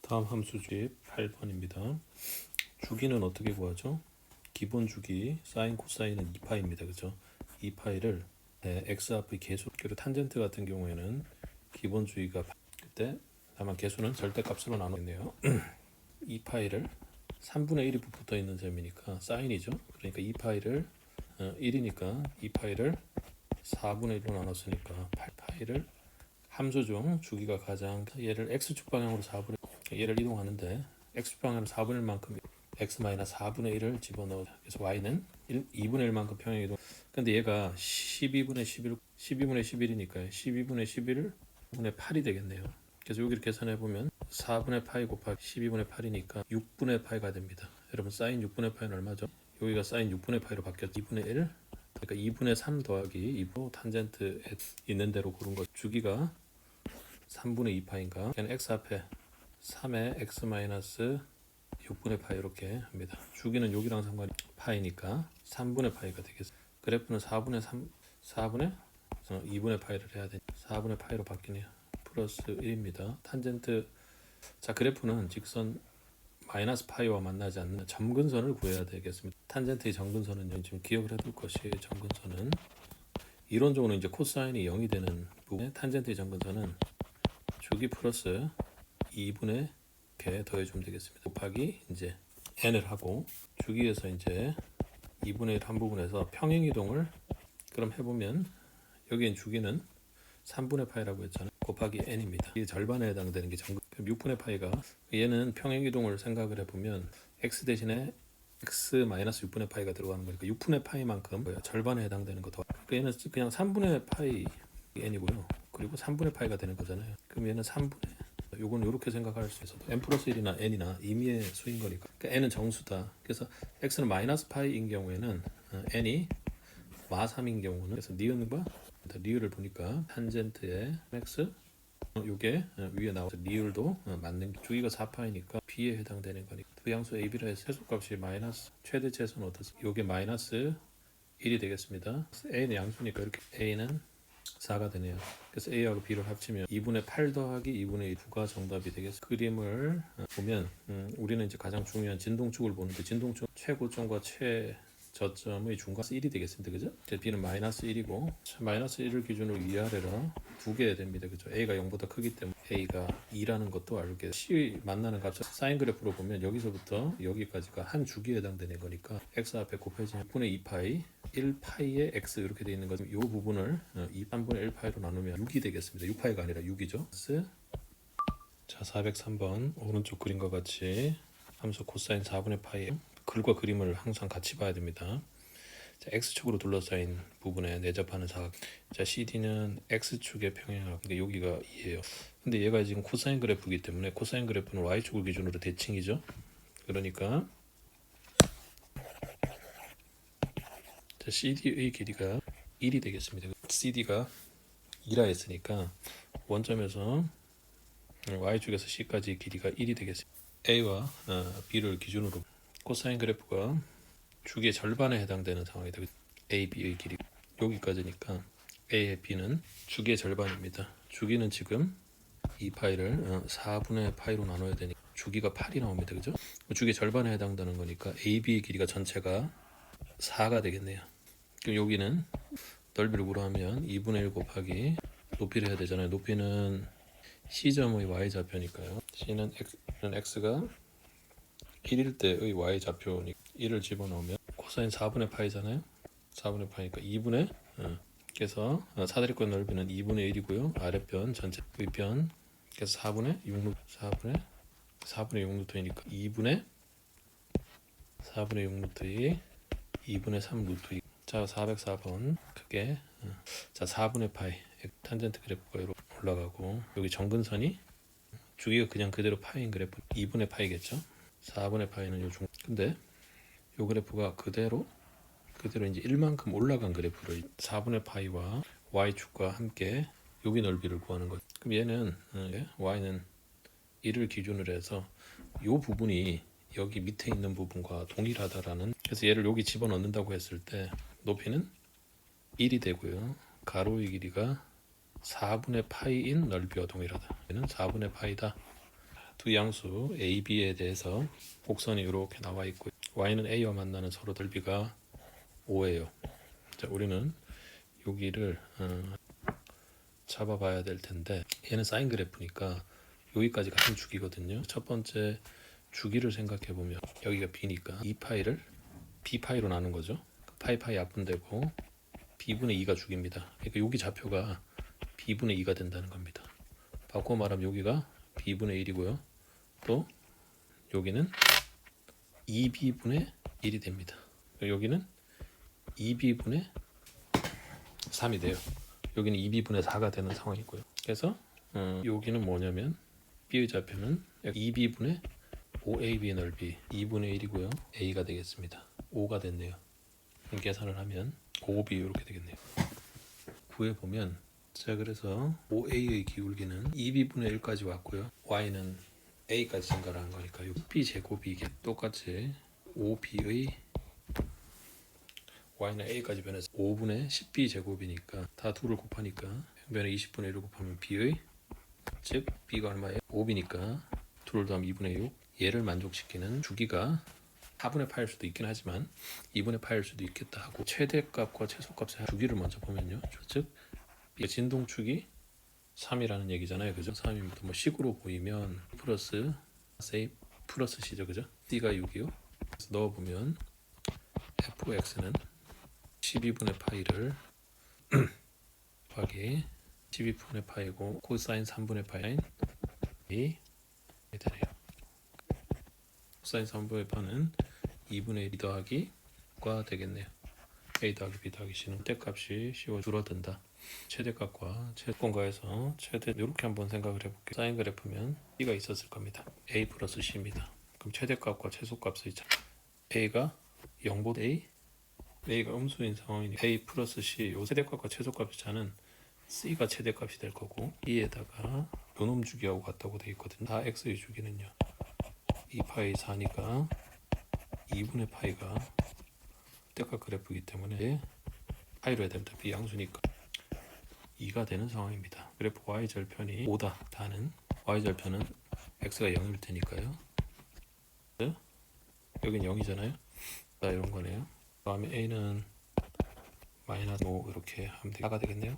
다음 함수 주입 8번입니다. 주기는 어떻게 구하죠? 기본 주기 사인 코사인은 2파입니다. 그죠? 2파이를 x 앞의 개수, 그리고 탄젠트 같은 경우에는 기본 주기가 그때 다만 개수는 절대값으로 나누겠네요. 2파이를 3분의 1이 붙어 있는 셈이니까 사인이죠. 그러니까 2파이를 1이니까 2파이를 4분의 1로 나눴으니까 8파이를 함수 중 주기가 가장 얘를 x축 방향으로 4분의 얘를 이동하는데 x축 방향으로 4분의 1만큼 x-4분의 1을 집어넣어. 그래서 y는 2분의 1만큼 평행 이동. 근데 얘가 12분의 11, 12분의 11이니까 12분의 11을 5분의 8이 되겠네요. 그래서 여기를 계산해 보면 4분의 파이 곱하기 12분의 8이니까 6분의 파이가 됩니다. 여러분 사인 6분의 파이는 얼마죠? 여기가 사인 6분의 파이로 바뀌었죠. 2분의 1, 그러니까 2분의 3 더하기 2분 탄젠트에 있는 대로 고른 거. 주기가 3분의 2파인가? 그냥 x 앞에 3의 x-6분의 파이 이렇게 합니다. 주기는 여기랑 상관이 파이니까 3분의 파이가 되겠습니다. 그래프는 4분의 3, 4분의 2분의 파이를 해야 되니 4분의 파이로 바뀌네요. 플러스 1입니다. 탄젠트, 자 그래프는 직선 마이너스 파이와 만나지 않는 점근선을 구해야 되겠습니다. 탄젠트의 점근선은 지금 기억을 해둘 것이, 점근선은 이론적으로 이제 코사인이 0이 되는 부분에 탄젠트의 점근선은 주기 플러스 2분의 이렇게 더해주면 되겠습니다. 곱하기 이제 n을 하고 주기에서 이제 2분의 1 한 부분에서 평행이동을 그럼 해보면 여기엔 주기는 3분의 파이라고 했잖아요. 곱하기 n입니다. 이게 절반에 해당되는 게 그럼 6분의 파이가, 얘는 평행이동을 생각을 해보면 x 대신에 x-6분의 파이가 들어가는 거니까 6분의 파이만큼 절반에 해당되는 거 더. 그러니까 얘는 그냥 3분의 파이 n이고요. 그리고 3분의 파이가 되는 거잖아요. 그럼 얘는 3분의, 요건 이렇게 생각할 수 있어도 n 플러스 1이나 n이나 임의의 수인 거니까, 그러니까 n은 정수다. 그래서 x는 마이너스 파이인 경우에는 n이 마3인 경우는, 그래서 니은과 리을을 보니까 탄젠트의 x 요게 위에 나와서 리을도 맞는 게, 주기가 4파이니까 b에 해당되는 거니까 두 양수 a, b라 해서 최소값이 마이너스 최대체수는 어떻습니까? 요게 마이너스 1이 되겠습니다. a는 양수니까 이렇게 a는 4가 되네요. 그래서 A하고 B를 합치면 2분의 8 더하기 2분의 2가 정답이 되겠습니다. 그림을 보면 우리는 이제 가장 중요한 진동축을 보는데, 진동축 최고점과 최저점의 중간값 1이 되겠습니다. 그죠? B는 마이너스 1이고 마이너스 1을 기준으로 위아래로 두 개 됩니다. 그죠? A가 0보다 크기 때문에 A가 2라는 것도 알게, C 만나는 값을 사인 그래프로 보면 여기서부터 여기까지가 한 주기에 해당되는 거니까 X 앞에 곱해지면 6분의 2파이 1파이의 x 이렇게 되어 있는 거죠. 이 부분을 3분의 1파이로 나누면 6이 되겠습니다. 6파이가 아니라 6이죠. 자, 403번 오른쪽 그림과 같이 함수 코사인 4분의 파이, 글과 그림을 항상 같이 봐야 됩니다. 자, x축으로 둘러싸인 부분에 내접하는 사각. 자, CD는 x축의 평행하고, 그러니까 여기가 2예요. 근데 얘가 지금 코사인 그래프이기 때문에 코사인 그래프는 y축을 기준으로 대칭이죠. 그러니까 자, CD의 길이가 1이 되겠습니다. CD가 2라 했으니까 원점에서 y축에서 c까지 길이가 1이 되겠습니다. a와 b를 기준으로 코사인 그래프가 주기의 절반에 해당되는 상황이 되고, a, b의 길이 여기까지니까 a의 b는 주기의 절반입니다. 주기는 지금 2파이를 4분의 파이로 나눠야 되니까 주기가 8이 나옵니다. 그죠? 주기의 절반에 해당되는 거니까 a, b의 길이가 전체가 4가 되겠네요. 그럼 여기는 넓이를 구하면 2분의 1 곱하기 높이를 해야 되잖아요. 높이는 C점의 y좌표니까요. C는 x가 1일 때의 y좌표니까 1을 집어넣으면 코사인 4분의 파이잖아요. 4분의 파이니까 2분의 그래서 사다리권 넓이는 2분의 1이고요. 아랫변 전체 위변 그래서 4분의 6루트 4분의 6루트이니까 2분의 4분의 6루트 2분의 3 루트. 자, 404번 크게 자 4분의 파이 탄젠트 그래프가 이렇게 올라가고, 여기 정근선이 주기가 그냥 그대로 파이인 그래프 2분의 파이겠죠. 4분의 파이는 요 중, 근데 요 그래프가 그대로 이제 1만큼 올라간 그래프를 4분의 파이와 y축과 함께 여기 넓이를 구하는 거죠. 그럼 얘는 y는 1을 기준으로 해서 요 부분이 여기 밑에 있는 부분과 동일하다라는, 그래서 얘를 여기 집어넣는다고 했을 때 높이는 1이 되고요. 가로의 길이가 4분의 파이인 넓이와 동일하다. 얘는 4분의 파이다. 두 양수 a, b에 대해서 곡선이 이렇게 나와 있고 y는 a와 만나는 서로 넓이가 5예요. 자, 우리는 여기를 잡아봐야 될 텐데 얘는 사인 그래프니까 여기까지 같은 주기거든요. 첫 번째 주기를 생각해 보면 여기가 b니까 이 파이를 b 파이로 나눈 거죠. 파이 약분되고 b분의 2가 주기입니다. 그러니까 여기 좌표가 b분의 2가 된다는 겁니다. 바꿔 말하면 여기가 b분의 1이고요. 또 여기는 2b분의 1이 됩니다. 여기는 2b분의 3이 돼요. 여기는 2b분의 4가 되는 상황이고요. 그래서 여기는 뭐냐면 b의 좌표는 2b분의 5ab 넓이 2분의 1이고요. a가 되겠습니다. 5가 됐네요. 계산을 하면 5b 이렇게 되겠네요. 구해보면 자, 그래서 5a의 기울기는 2b분의 1까지 왔고요. y는 a까지 증가를 한 거니까 b 제곱이 이게 똑같이 5b의 y는 a까지 변해서 5분의 10b 제곱이니까 다 2를 곱하니까 변에 20분의 1을 곱하면 b의 즉 b가 얼마예요? 5b니까 2를 더하면 2분의 6 얘를 만족시키는 주기가 4분의 파일 수도 있긴 하지만 2분의 파일 수도 있겠다 하고 최대값과 최소값의 주기를 먼저 보면요. 즉 진동축이 3이라는 얘기잖아요. 그죠? 3이면 뭐 식으로 보이면 플러스 say 플러스 c죠. 그죠? d가 6이요. 그래서 넣어보면 fx는 12분의 파이를 곱하기 12분의 파이고 코사인 3분의 파인 이 되네요. 코사인 3분의 파는 2분의 1 더하기 과 되겠네요. a 더하기 b 더하기 c는 최대값이 c5 줄어든다. 최대값과 최대값에서 최대 이렇게 한번 생각을 해볼게요. 사인 그래프면 b가 있었을 겁니다. a 플러스 c입니다. 그럼 최대값과 최소값의 차 a가 0보다 a가 음수인 상황이니까 a 플러스 c 요 최대값과 최소값의 차는 c가 최대값이 될 거고 b에다가 요놈 주기하고 같다고 되어 있거든요. 다 x의 주기는요 2파이 4니까 2분의 파이가 최대값 그래프이기 때문에 파이로 해야 됩니다. 비양수니까 2가 되는 상황입니다. 그래프 y절편이 5다 다는 y절편은 x가 0일 테니까요. 여긴 0이잖아요. 자, 이런 거네요. 그 다음에 a는 마이너스 5 이렇게 하면 4가 되겠네요.